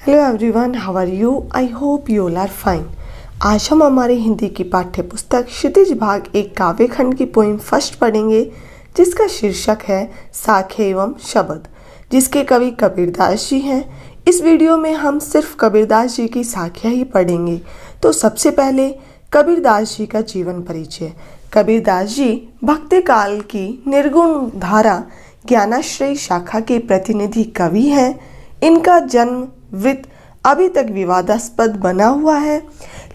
Hello everyone, how are you? I hope you all are fine. आज हम हमारी हिंदी की पाठ्य पुस्तक क्षितिज भाग एक काव्य खंड की पोइम फर्स्ट पढ़ेंगे, जिसका शीर्षक है साखे एवं शब्द, जिसके कवि कबीरदास जी हैं। इस वीडियो में हम सिर्फ कबीरदास जी की साखियाँ ही पढ़ेंगे। तो सबसे पहले कबीरदास जी का जीवन परिचय। कबीरदास जी भक्ति काल की निर्गुण धारा ज्ञानाश्रयी शाखा के प्रतिनिधि कवि हैं। इनका जन्म वृत्त अभी तक विवादास्पद बना हुआ है,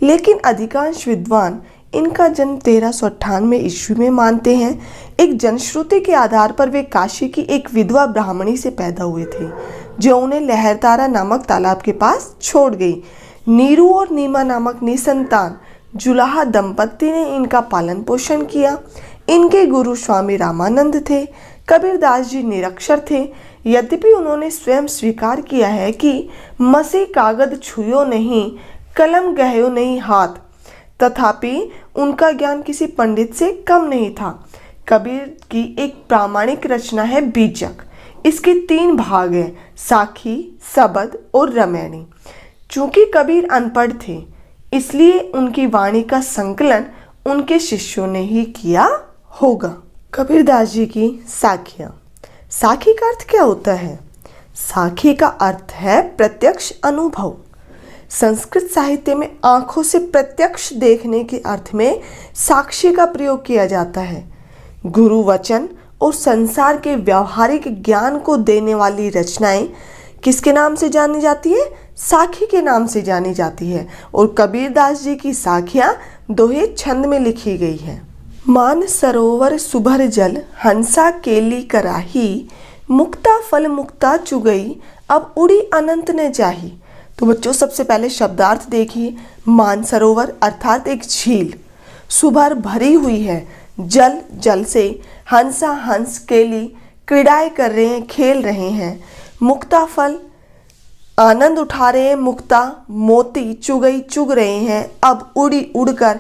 लेकिन अधिकांश विद्वान इनका जन्म 1398 ईस्वी में मानते हैं। एक जनश्रुति के आधार पर वे काशी की एक विधवा ब्राह्मणी से पैदा हुए थे, जो उन्हें लहरतारा नामक तालाब के पास छोड़ गई। नीरू और नीमा नामक निसंतान जुलाहा दंपत्ति ने इनका पालन पोषण किया। इनके गुरु स्वामी रामानंद थे। कबीरदास जी निरक्षर थे, यद्यपि उन्होंने स्वयं स्वीकार किया है कि मसी कागद छुयो नहीं, कलम गहयो नहीं हाथ। तथापि उनका ज्ञान किसी पंडित से कम नहीं था। कबीर की एक प्रामाणिक रचना है बीजक। इसके 3 भाग हैं, साखी, सबद और रमैनी। चूंकि कबीर अनपढ़ थे, इसलिए उनकी वाणी का संकलन उनके शिष्यों ने ही किया होगा। कबीरदास जी की साखियाँ। साखी का अर्थ क्या होता है? साखी का अर्थ है प्रत्यक्ष अनुभव। संस्कृत साहित्य में आंखों से प्रत्यक्ष देखने के अर्थ में साक्षी का प्रयोग किया जाता है। गुरु वचन और संसार के व्यावहारिक ज्ञान को देने वाली रचनाएं किसके नाम से जानी जाती है? साखी के नाम से जानी जाती है। और कबीरदास जी की साखियाँ दोहे छंद में लिखी गई है। मान सरोवर सुभर जल, हंसा केली कराही, मुक्ता फल मुक्ता चुगई, अब उड़ी अनंत ने जाही। तो बच्चों, सबसे पहले शब्दार्थ देखिए। मान सरोवर अर्थात एक झील, सुभर भरी हुई है, जल जल से, हंसा हंस केली क्रीड़ाएं कर रहे हैं, खेल रहे हैं, मुक्ता फल आनंद उठा रहे हैं, मुक्ता मोती चुगई चुग रहे हैं, अब उड़ी उड़कर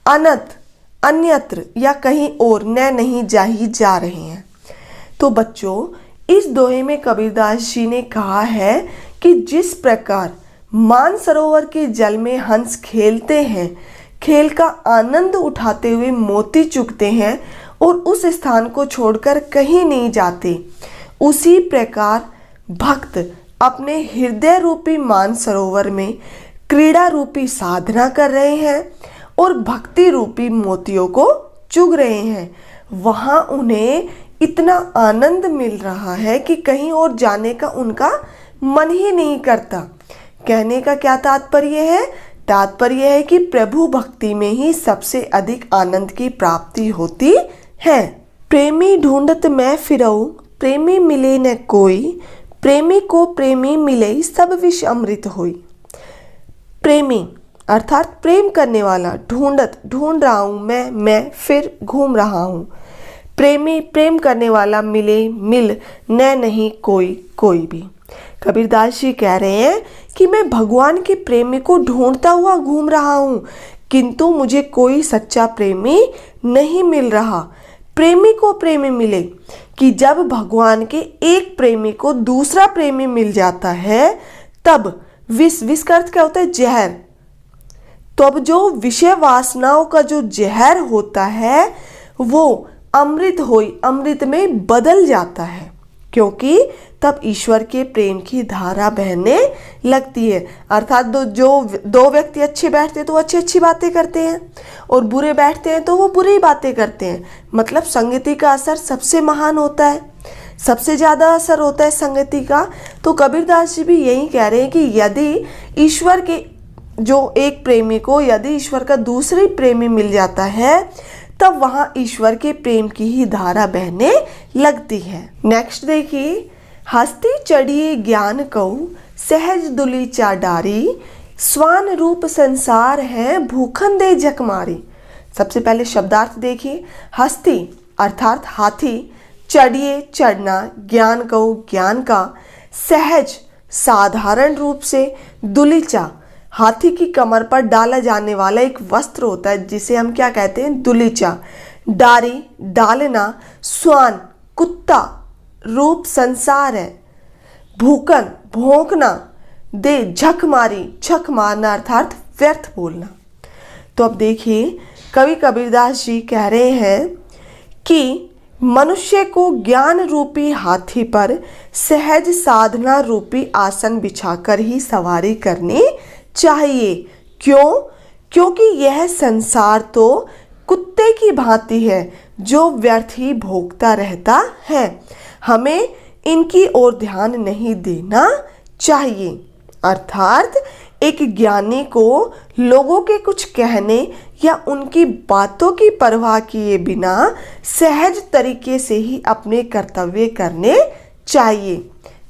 अनंत अन्यत्र या कहीं और न नहीं जाही जा रहे हैं। तो बच्चों, इस दोहे में कबीरदास जी ने कहा है कि जिस प्रकार मानसरोवर के जल में हंस खेलते हैं, खेल का आनंद उठाते हुए मोती चुगते हैं और उस स्थान को छोड़कर कहीं नहीं जाते, उसी प्रकार भक्त अपने हृदय रूपी मानसरोवर में क्रीड़ा रूपी साधना कर रहे हैं और भक्ति रूपी मोतियों को चुग रहे हैं। वहाँ उन्हें इतना आनंद मिल रहा है कि कहीं और जाने का उनका मन ही नहीं करता। कहने का क्या तात्पर्य है? तात्पर्य है कि प्रभु भक्ति में ही सबसे अधिक आनंद की प्राप्ति होती है। प्रेमी ढूंढत मैं फिरऊं, प्रेमी मिले न कोई, प्रेमी को प्रेमी मिले सब विष अमृत होई। प्रेमी अर्थात प्रेम करने वाला, ढूंढत ढूंढ रहा हूँ मैं फिर घूम रहा हूँ। प्रेमी प्रेम करने वाला, मिले मिल न नहीं कोई भी। कबीरदास जी कह रहे हैं कि मैं भगवान के प्रेमी को ढूंढता हुआ घूम रहा हूँ, किंतु मुझे कोई सच्चा प्रेमी नहीं मिल रहा। प्रेमी को प्रेमी मिले कि जब भगवान के एक प्रेमी को दूसरा प्रेमी मिल जाता है, तब विष का अर्थ क्या होता है? जहर। तो अब जो विषय वासनाओं का जो जहर होता है, वो अमृत अमृत में बदल जाता है, क्योंकि तब ईश्वर के प्रेम की धारा बहने लगती है। अर्थात दो व्यक्ति अच्छे बैठते हैं तो वो अच्छी बातें करते हैं, और बुरे बैठते हैं तो वो बुरी बातें करते हैं। मतलब संगति का असर सबसे महान होता है, सबसे ज़्यादा असर होता है संगति का। तो कबीरदास जी भी यही कह रहे हैं कि यदि ईश्वर के जो एक प्रेमी को यदि ईश्वर का दूसरी प्रेमी मिल जाता है, तब वहाँ ईश्वर के प्रेम की ही धारा बहने लगती है। नेक्स्ट देखिए। हस्ती चढ़िए ज्ञान कऊ, सहज दुलीचा डारी, स्वान रूप संसार है भूखन दे झकमारी। सबसे पहले शब्दार्थ देखिए। हस्ती अर्थात हाथी, चढ़िए चढ़ना, ज्ञान कऊ ज्ञान का, सहज साधारण रूप से, दुलीचा हाथी की कमर पर डाला जाने वाला एक वस्त्र होता है, जिसे हम क्या कहते हैं? दुलीचा। डारी डालना, स्वान कुत्ता, रूप संसार है, भूकन भोंकना, दे झक मारी, झक मारना अर्थात व्यर्थ बोलना। तो अब देखिए कवि कबीरदास जी कह रहे हैं कि मनुष्य को ज्ञान रूपी हाथी पर सहज साधना रूपी आसन बिछाकर ही सवारी करनी चाहिए। क्यों? क्योंकि यह संसार तो कुत्ते की भांति है जो व्यर्थ ही भोगता रहता है। हमें इनकी ओर ध्यान नहीं देना चाहिए। अर्थात एक ज्ञानी को लोगों के कुछ कहने या उनकी बातों की परवाह किए बिना सहज तरीके से ही अपने कर्तव्य करने चाहिए।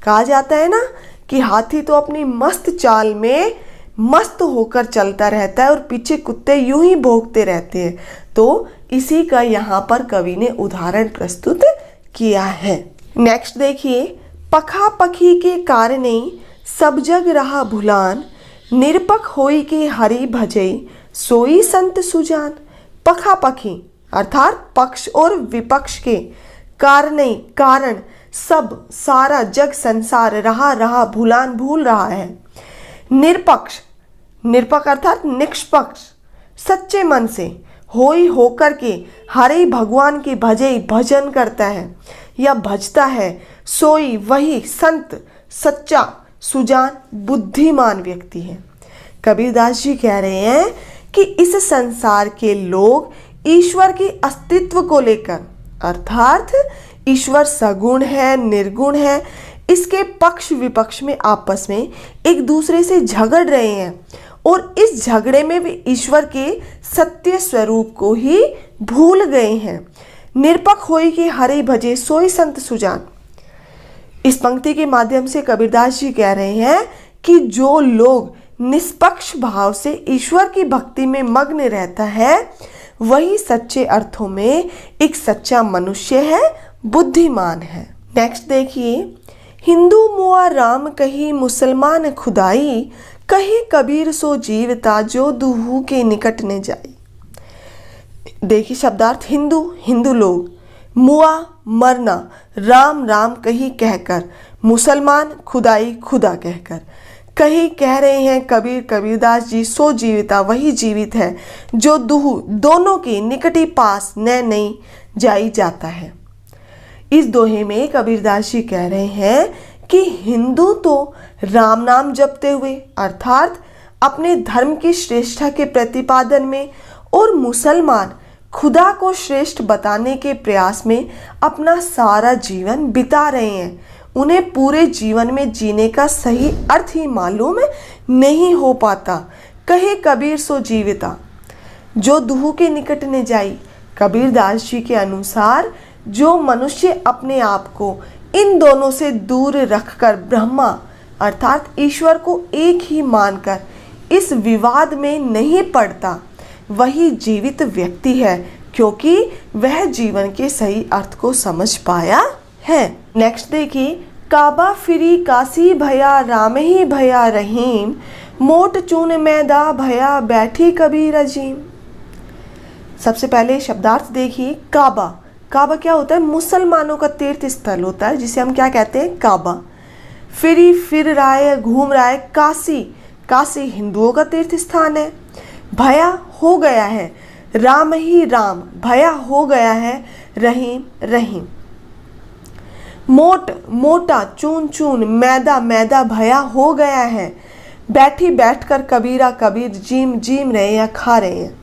कहा जाता है ना कि हाथी तो अपनी मस्त चाल में मस्त होकर चलता रहता है और पीछे कुत्ते यूं ही भौंकते रहते हैं। तो इसी का यहाँ पर कवि ने उदाहरण प्रस्तुत किया है। नेक्स्ट देखिए, पखा पखी के कारणे सब जग रहा भुलान, निरपक होई के हरि भजई सोई संत सुजान। पखा पखी अर्थात पक्ष और विपक्ष के, कारणे कारण, सब सारा जग संसार रहा भुलान भूल रहा है। निरपक्ष, निरपक अर्थात निष्पक्ष सच्चे मन से, होई होकर के हरि भगवान की भजई भजन करता है या भजता है, सोई वही संत सच्चा सुजान बुद्धिमान व्यक्ति है। कबीरदास जी कह रहे हैं कि इस संसार के लोग ईश्वर के अस्तित्व को लेकर, अर्थात ईश्वर सगुण है निर्गुण है, इसके पक्ष विपक्ष में आपस में एक दूसरे से झगड़ रहे हैं और इस झगड़े में वे ईश्वर के सत्य स्वरूप को ही भूल गए हैं। निरपक होई के हरि भजे सोई संत सुजान। इस पंक्ति के माध्यम से कबीरदास जी कह रहे हैं कि जो लोग निष्पक्ष भाव से ईश्वर की भक्ति में मग्न रहता है वही सच्चे अर्थों में एक सच्चा मनुष्य है, बुद्धिमान है। नेक्स्ट देखिए, हिंदू मुआ राम कही मुसलमान खुदाई, कहे कबीर सो जीवता जो दुहू के निकट ने जाई। देखिए शब्दार्थ, हिंदू हिंदू लोग, मुआ मरना, राम राम कही कहकर, मुसलमान खुदाई खुदा कहकर। कही कह रहे हैं कबीर कबीरदास जी सो जीविता वही जीवित है जो दुहू दोनों के निकटी पास न नहीं जाई जाता है। इस दोहे में कबीरदास जी कह रहे हैं कि हिंदू तो राम नाम जपते हुए अर्थात अपने धर्म की श्रेष्ठता के प्रतिपादन में और मुसलमान खुदा को श्रेष्ठ बताने के प्रयास में अपना सारा जीवन बिता रहे हैं। उन्हें पूरे जीवन में जीने का सही अर्थ ही मालूम नहीं हो पाता। कहे कबीर सो जीविता जो दुहू के निकट ने जाई। कबीरदास जी के अनुसार जो मनुष्य अपने आप को इन दोनों से दूर रखकर ब्रह्मा अर्थात ईश्वर को एक ही मानकर इस विवाद में नहीं पड़ता वही जीवित व्यक्ति है, क्योंकि वह जीवन के सही अर्थ को समझ पाया है। नेक्स्ट देखिए, काबा फिरी काशी भया राम ही भया रहीम, मोट चून मैदा भया बैठी कबीर अजीम। सबसे पहले शब्दार्थ देखिए, काबा, काबा क्या होता है? मुसलमानों का तीर्थ स्थल होता है जिसे हम क्या कहते हैं? काबा। फिरी फिर रहा है, घूम रहा है। काशी, काशी हिंदुओं का तीर्थ स्थान है। भया हो गया है, राम ही राम भया हो गया है, रहीम रहीम। मोट मोटा, चून चून, मैदा मैदा भया हो गया है, बैठी बैठकर कबीरा कबीर जीम जीम रहे या खा रहे हैं।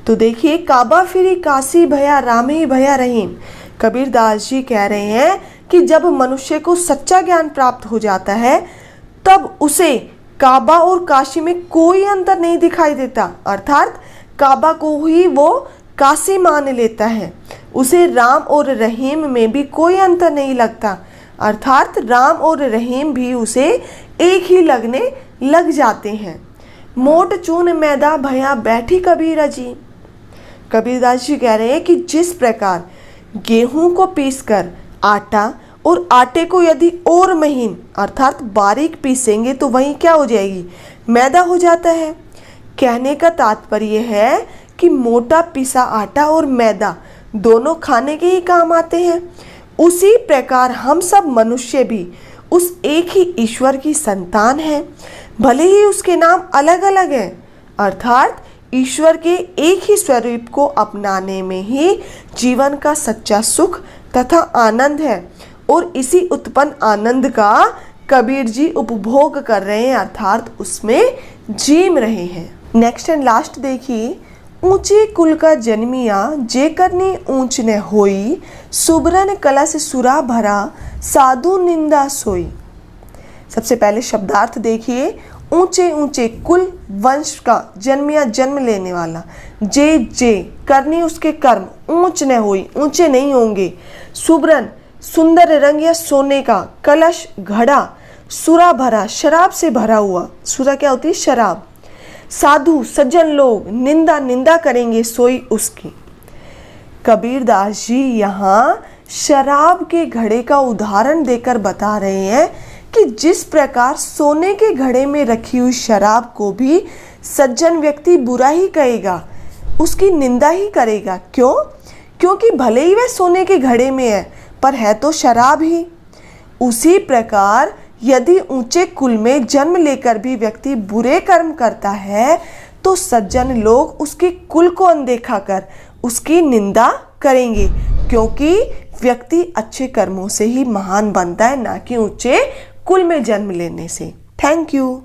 तो देखिए, काबा फिरी काशी भया राम ही भया रहीम। कबीरदास जी कह रहे हैं कि जब मनुष्य को सच्चा ज्ञान प्राप्त हो जाता है तब उसे काबा और काशी में कोई अंतर नहीं दिखाई देता, अर्थात काबा को ही वो काशी मान लेता है। उसे राम और रहीम में भी कोई अंतर नहीं लगता, अर्थात राम और रहीम भी उसे एक ही लगने लग जाते हैं। मोट चून मैदा भया बैठी कबीर अजीम। कबीरदास जी कह रहे हैं कि जिस प्रकार गेहूं को पीसकर आटा और आटे को यदि और महीन अर्थात बारीक पीसेंगे तो वही क्या हो जाएगी? मैदा हो जाता है। कहने का तात्पर्य है कि मोटा पिसा आटा और मैदा दोनों खाने के ही काम आते हैं। उसी प्रकार हम सब मनुष्य भी उस एक ही ईश्वर की संतान है, भले ही उसके नाम अलग अलग हैं। अर्थात ईश्वर के एक ही स्वरूप को अपनाने में ही जीवन का सच्चा सुख तथा आनंद है और इसी उत्पन्न आनंद का कबीर जी उपभोग कर रहे हैं, अर्थात उसमें जीम रहे हैं। नेक्स्ट एंड लास्ट देखिए, ऊंचे कुल का जन्मिया जे करनी ऊंच न होई, सुबरन कला से सुरा भरा साधु निंदा सोई। सबसे पहले शब्दार्थ देखिए, ऊंचे ऊंचे कुल वंश का जन्मिया जन्म लेने वाला, जे जे करनी उसके कर्म, ऊंच न होई ऊंचे नहीं होंगे, सुबरन सुंदर रंग या सोने का, कलश घड़ा, सुरा भरा शराब से भरा हुआ, सुरा क्या होती है शराब, साधु सज्जन लोग निंदा निंदा करेंगे सोई उसकी। कबीरदास जी यहाँ शराब के घड़े का उदाहरण देकर बता रहे हैं कि जिस प्रकार सोने के घड़े में रखी हुई शराब को भी सज्जन व्यक्ति बुरा ही कहेगा, उसकी निंदा ही करेगा। क्यों? क्योंकि भले ही वह सोने के घड़े में है पर है तो शराब ही। उसी प्रकार यदि ऊंचे कुल में जन्म लेकर भी व्यक्ति बुरे कर्म करता है तो सज्जन लोग उसके कुल को अनदेखा कर उसकी निंदा करेंगे, क्योंकि व्यक्ति अच्छे कर्मों से ही महान बनता है, ना कि ऊंचे कुल में जन्म लेने से। Thank you.